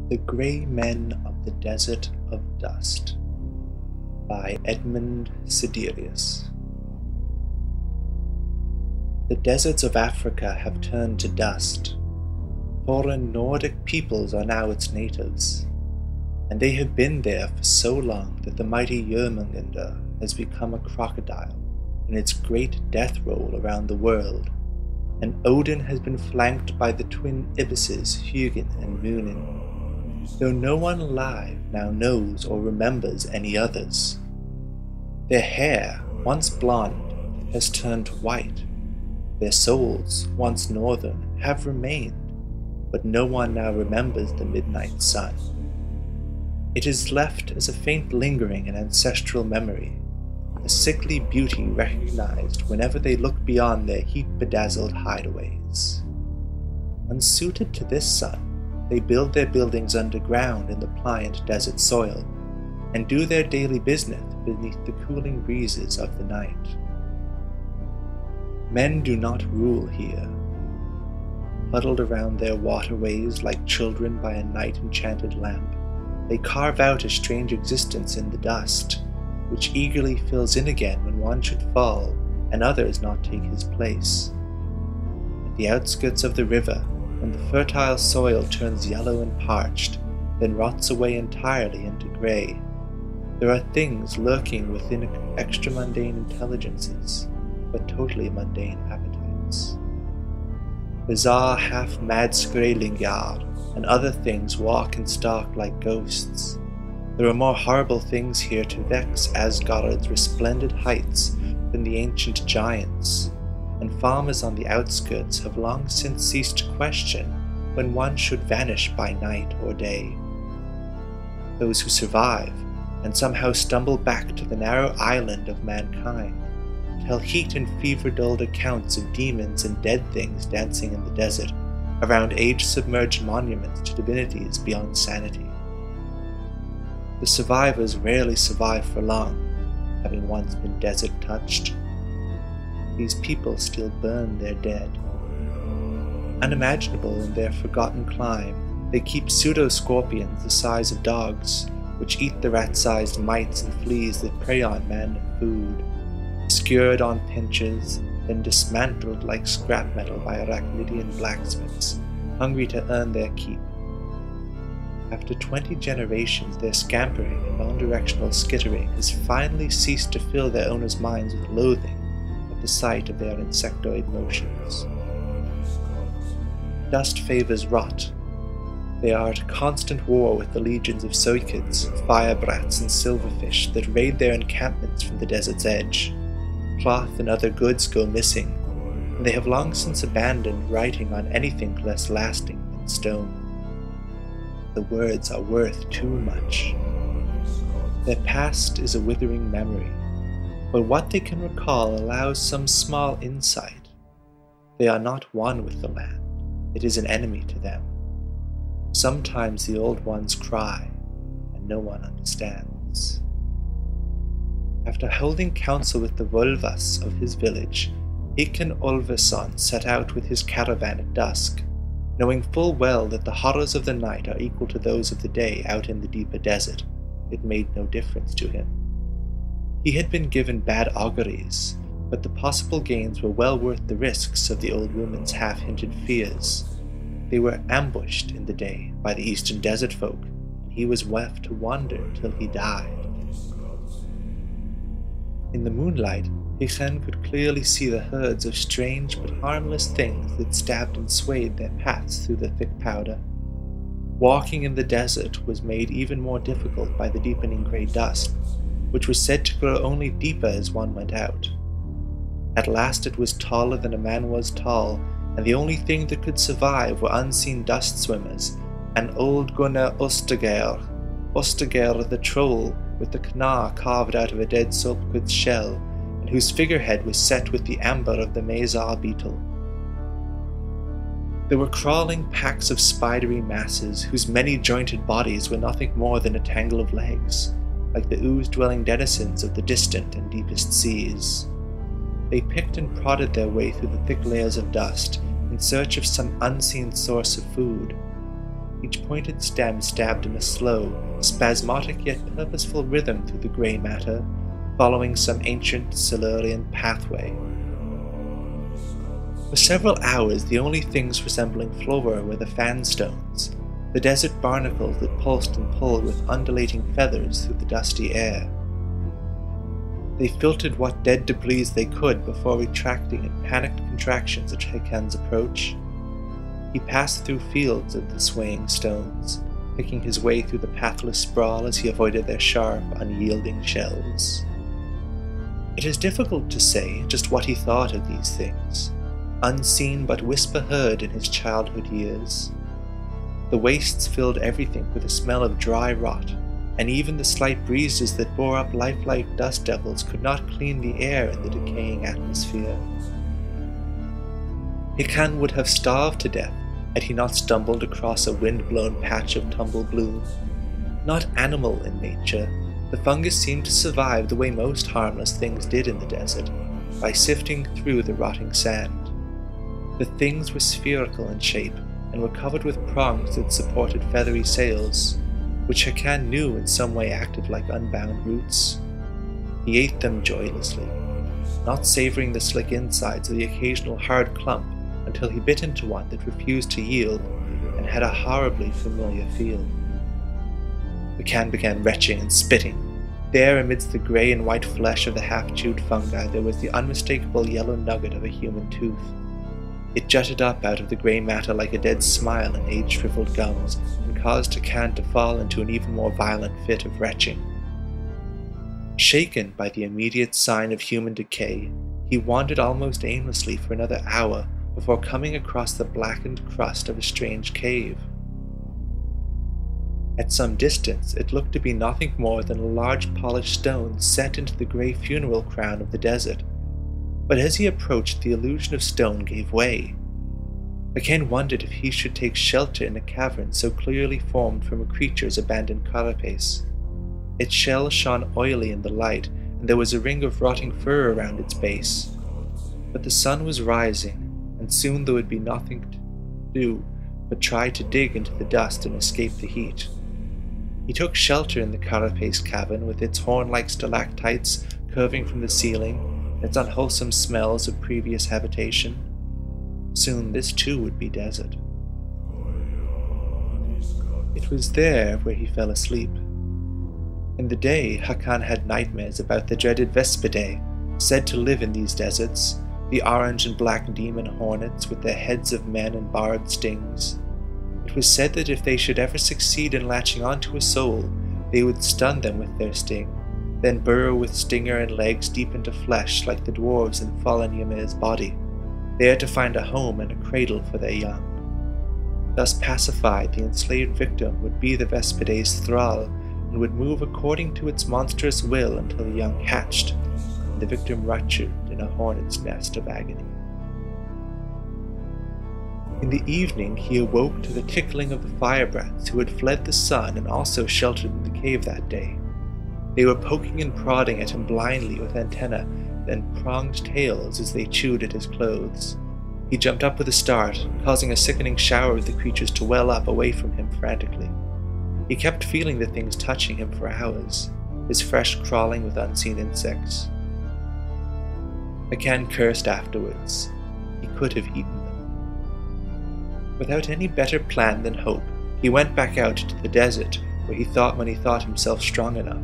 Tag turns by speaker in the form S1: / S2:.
S1: The Grey Men of the Desert of Dust by Edmund Siderius. The deserts of Africa have turned to dust. Foreign Nordic peoples are now its natives, and they have been there for so long that the mighty Jörmungandr has become a crocodile in its great death roll around the world, and Odin has been flanked by the twin ibisses Hugin and Munin, though no one alive now knows or remembers any others. Their hair, once blonde, has turned white. Their souls, once northern, have remained, but no one now remembers the midnight sun. It is left as a faint lingering and ancestral memory, a sickly beauty recognized whenever they look beyond their heat-bedazzled hideaways. Unsuited to this sun, they build their buildings underground in the pliant desert soil, and do their daily business beneath the cooling breezes of the night. Men do not rule here. Huddled around their waterways like children by a night-enchanted lamp, they carve out a strange existence in the dust, which eagerly fills in again when one should fall and others not take his place. At the outskirts of the river, when the fertile soil turns yellow and parched, then rots away entirely into grey, there are things lurking within extra-mundane intelligences, but totally mundane appetites. Bizarre half-mad Skrælingjar and other things walk and stalk like ghosts. There are more horrible things here to vex Asgard's resplendent heights than the ancient giants, and farmers on the outskirts have long since ceased to question when one should vanish by night or day. Those who survive, and somehow stumble back to the narrow island of mankind, tell heat and fever-dulled accounts of demons and dead things dancing in the desert around age-submerged monuments to divinities beyond sanity. The survivors rarely survive for long, having once been desert-touched. These people still burn their dead. Unimaginable in their forgotten clime, they keep pseudo-scorpions the size of dogs, which eat the rat-sized mites and fleas that prey on man and food, skewered on pinches, then dismantled like scrap metal by Arachnidian blacksmiths, hungry to earn their keep. After 20 generations, their scampering and non-directional skittering has finally ceased to fill their owners' minds with loathing at the sight of their insectoid motions. Dust favors rot. They are at constant war with the legions of soikids, firebrats, and silverfish that raid their encampments from the desert's edge. Cloth and other goods go missing, and they have long since abandoned writing on anything less lasting than stone. The words are worth too much. Their past is a withering memory, but what they can recall allows some small insight. They are not one with the land, it is an enemy to them. Sometimes the old ones cry, and no one understands. After holding counsel with the Volvas of his village, Iken Olveson set out with his caravan at dusk, knowing full well that the horrors of the night are equal to those of the day out in the deeper desert. It made no difference to him. He had been given bad auguries, but the possible gains were well worth the risks of the old woman's half-hinted fears. They were ambushed in the day by the eastern desert folk, and he was left to wander till he died. In the moonlight, Iken could clearly see the herds of strange but harmless things that stabbed and swayed their paths through the thick powder. Walking in the desert was made even more difficult by the deepening grey dust, which was said to grow only deeper as one went out. At last it was taller than a man was tall, and the only thing that could survive were unseen dust swimmers, and old Gunnar Ostergeir the troll with the knar carved out of a dead sulpquid's shell, and whose figurehead was set with the amber of the Mezar beetle. There were crawling packs of spidery masses whose many-jointed bodies were nothing more than a tangle of legs, like the ooze-dwelling denizens of the distant and deepest seas. They picked and prodded their way through the thick layers of dust in search of some unseen source of food, each pointed stem stabbed in a slow, spasmodic yet purposeful rhythm through the grey matter, following some ancient Silurian pathway. For several hours, the only things resembling flora were the fanstones, the desert barnacles that pulsed and pulled with undulating feathers through the dusty air. They filtered what dead debris they could before retracting in panicked contractions at Hakan's approach. He passed through fields of the swaying stones, picking his way through the pathless sprawl as he avoided their sharp, unyielding shells. It is difficult to say just what he thought of these things, unseen but whisper heard in his childhood years. The wastes filled everything with a smell of dry rot, and even the slight breezes that bore up lifelike dust devils could not clean the air in the decaying atmosphere. Hakan would have starved to death had he not stumbled across a wind-blown patch of tumble bloom. Not animal in nature, the fungus seemed to survive the way most harmless things did in the desert, by sifting through the rotting sand. The things were spherical in shape, and were covered with prongs that supported feathery sails, which Hakan knew in some way acted like unbound roots. He ate them joylessly, not savoring the slick insides or the occasional hard clump until he bit into one that refused to yield and had a horribly familiar feel. Hakan began retching and spitting. There, amidst the grey and white flesh of the half-chewed fungi, there was the unmistakable yellow nugget of a human tooth. It jutted up out of the grey matter like a dead smile in age-shriveled gums, and caused Hakan to fall into an even more violent fit of retching. Shaken by the immediate sign of human decay, he wandered almost aimlessly for another hour before coming across the blackened crust of a strange cave. At some distance, it looked to be nothing more than a large polished stone set into the grey funeral crown of the desert. But as he approached, the illusion of stone gave way. Hakan wondered if he should take shelter in a cavern so clearly formed from a creature's abandoned carapace. Its shell shone oily in the light, and there was a ring of rotting fur around its base. But the sun was rising, and soon there would be nothing to do but try to dig into the dust and escape the heat. He took shelter in the carapace cavern with its horn-like stalactites curving from the ceiling, its unwholesome smells of previous habitation. Soon this too would be desert. It was there where he fell asleep. In the day, Hakan had nightmares about the dreaded Vespidae, said to live in these deserts, the orange and black demon hornets with their heads of men and barbed stings. It was said that if they should ever succeed in latching onto a soul, they would stun them with their sting, then burrow with stinger and legs deep into flesh like the dwarves in fallen Ymir's body, there to find a home and a cradle for their young. Thus pacified, the enslaved victim would be the Vespidae's thrall, and would move according to its monstrous will until the young hatched, and the victim ruptured in a hornet's nest of agony. In the evening, he awoke to the tickling of the firebrats who had fled the sun and also sheltered in the cave that day. They were poking and prodding at him blindly with antennae and pronged tails as they chewed at his clothes. He jumped up with a start, causing a sickening shower of the creatures to well up away from him frantically. He kept feeling the things touching him for hours, his flesh crawling with unseen insects. Hakan cursed afterwards. He could have eaten them. Without any better plan than hope, he went back out to the desert, where he thought when he thought himself strong enough.